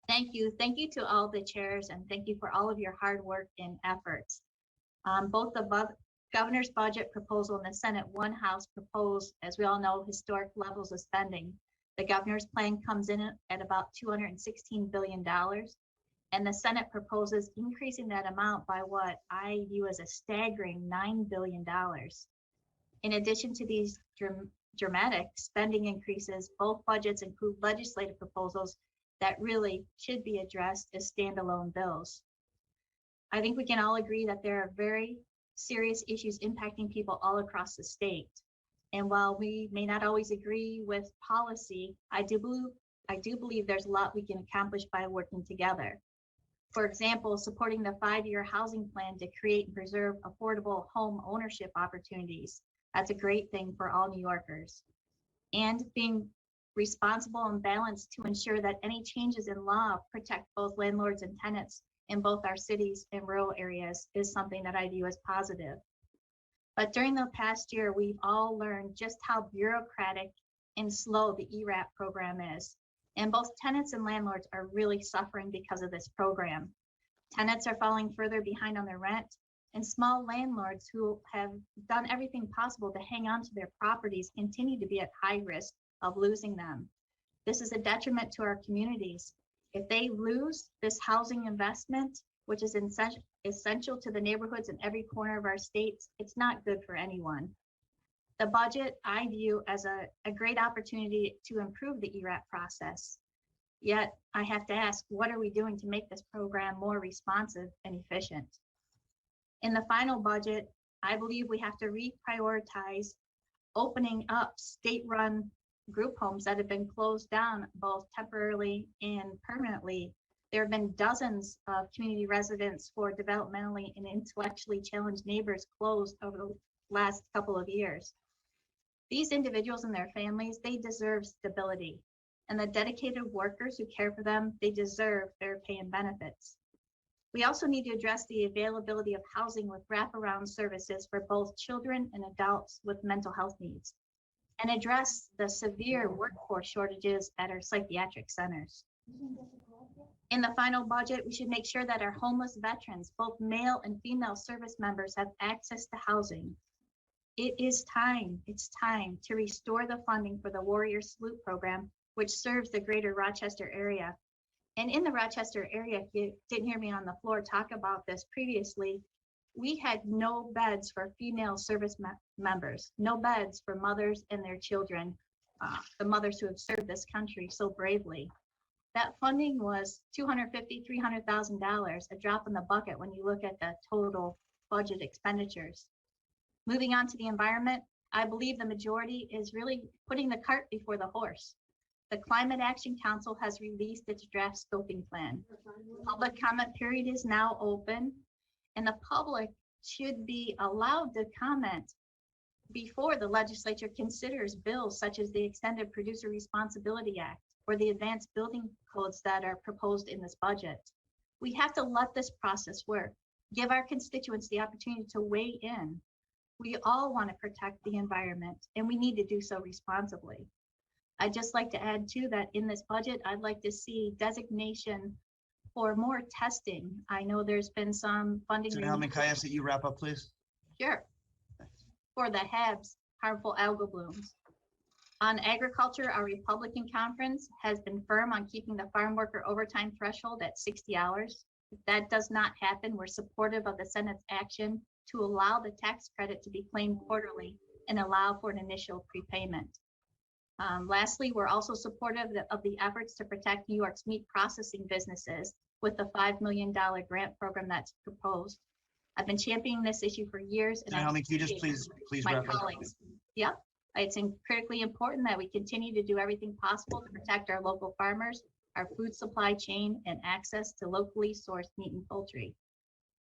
Thank you. Thank you to all the chairs, and thank you for all of your hard work and efforts. Both the governor's budget proposal and the Senate One House proposed, as we all know, historic levels of spending. The governor's plan comes in at about $216 billion, and the Senate proposes increasing that amount by what I view as a staggering $9 billion. In addition to these dramatic spending increases, both budgets include legislative proposals that really should be addressed as standalone bills. I think we can all agree that there are very serious issues impacting people all across the state. And while we may not always agree with policy, I do believe there's a lot we can accomplish by working together. For example, supporting the 5-year housing plan to create and preserve affordable home ownership opportunities. That's a great thing for all New Yorkers. And being responsible and balanced to ensure that any changes in law protect both landlords and tenants in both our cities and rural areas is something that I view as positive. But during the past year, we've all learned just how bureaucratic and slow the ERAP program is. And both tenants and landlords are really suffering because of this program. Tenants are falling further behind on their rent, and small landlords who have done everything possible to hang on to their properties continue to be at high risk of losing them. This is a detriment to our communities. If they lose this housing investment, which is essential to the neighborhoods in every corner of our states, it's not good for anyone. The budget I view as a great opportunity to improve the ERAP process. Yet I have to ask, what are we doing to make this program more responsive and efficient? In the final budget, I believe we have to reprioritize opening up state-run group homes that have been closed down both temporarily and permanently. There have been dozens of community residents for developmentally and intellectually challenged neighbors closed over the last couple of years. These individuals and their families, they deserve stability, and the dedicated workers who care for them, they deserve fair pay and benefits. We also need to address the availability of housing with wraparound services for both children and adults with mental health needs, and address the severe workforce shortages at our psychiatric centers. In the final budget, we should make sure that our homeless veterans, both male and female service members, have access to housing. It's time to restore the funding for the Warrior Salute program, which serves the greater Rochester area. And in the Rochester area, if you didn't hear me on the floor talk about this previously, we had no beds for female service members, no beds for mothers and their children, the mothers who have served this country so bravely. That funding was $250,000, $300,000, a drop in the bucket when you look at the total budget expenditures. Moving on to the environment, I believe the majority is really putting the cart before the horse. The Climate Action Council has released its draft scoping plan. Public comment period is now open, and the public should be allowed to comment before the legislature considers bills such as the Extended Producer Responsibility Act or the advanced building codes that are proposed in this budget. We have to let this process work, give our constituents the opportunity to weigh in. We all want to protect the environment, and we need to do so responsibly. I'd just like to add too that in this budget, I'd like to see designation for more testing. I know there's been some funding. Senator Helming, can I ask that you wrap up, please? Sure. For the HABs, harmful algal blooms. On agriculture, our Republican conference has been firm on keeping the farm worker overtime threshold at 60 hours. If that does not happen, we're supportive of the Senate's action to allow the tax credit to be claimed quarterly and allow for an initial prepayment. Lastly, we're also supportive of the efforts to protect New York's meat processing businesses with the $5 million grant program that's proposed. I've been championing this issue for years, and Helming, can you just please my wrap up? colleagues. Yep, it's critically important that we continue to do everything possible to protect our local farmers, our food supply chain, and access to locally sourced meat and poultry.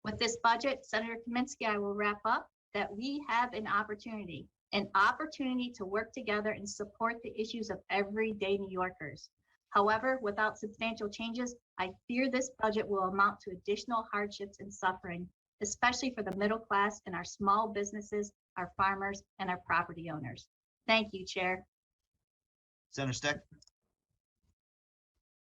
With this budget, Senator Kaminsky, I will wrap up that we have an opportunity to work together and support the issues of everyday New Yorkers. However, without substantial changes, I fear this budget will amount to additional hardships and suffering, especially for the middle class and our small businesses, our farmers, and our property owners. Thank you, Chair. Senator Steck.